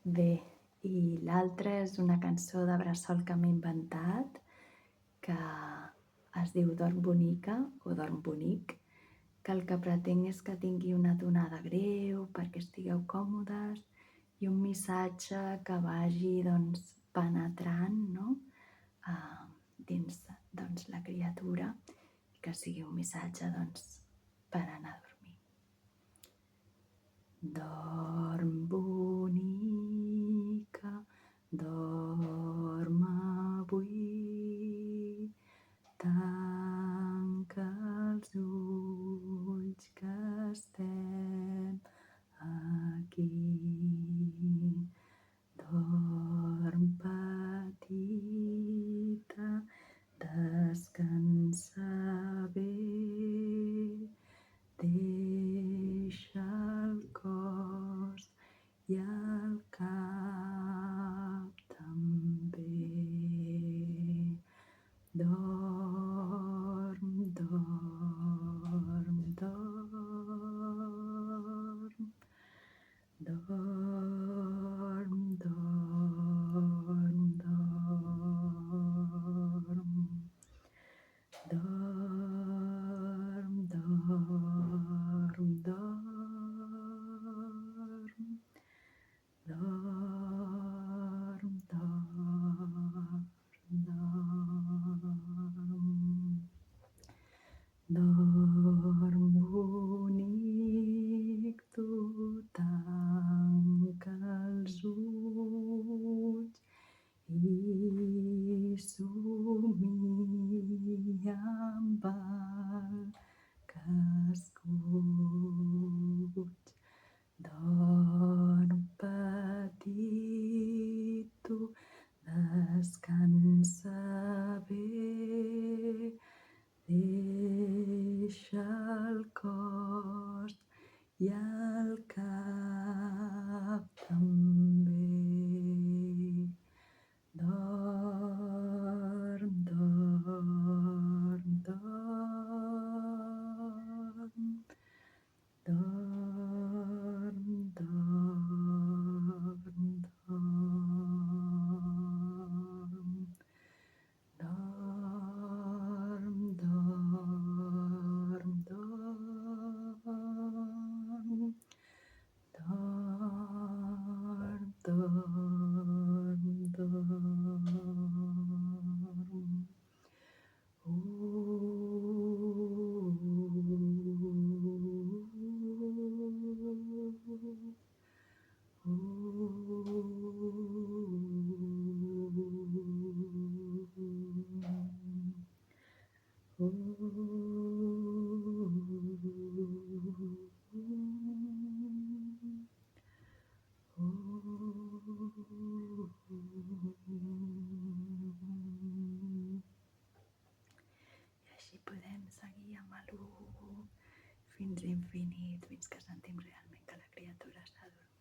Bé, i l'altra és una cançó de bressol que m'he inventat que es diu Dorm bonica o Dorm bonic, que el que pretenc és que tingui una tonada greu perquè estigueu còmodes i un missatge que vagi penetrant, no? Dins la criatura i que sigui un missatge per anar a dormir. Dorm bonica, dorm avui, tanca els ulls que estem aquí. Dorm petita, descansa bé, deixa el cos i el cap també. Dorm, dorm, dorm. Dorm, dorm, dorm. Dorm, dorm, dorm. Dorm, dorm, dorm. Dorm bonic, tu tanca els ulls i somia amb el que escuts. Dorm petit, tu descansa bé, deixa el cos i el cap també. Dorm, dorm, dorm. Dorm, dorm, dorm. Dorm, dorm, dorm. Dorm, dorm, dorm. I així podem seguir amb l'1 fins infinit, fins que sentim realment que la criatura s'ha adormit.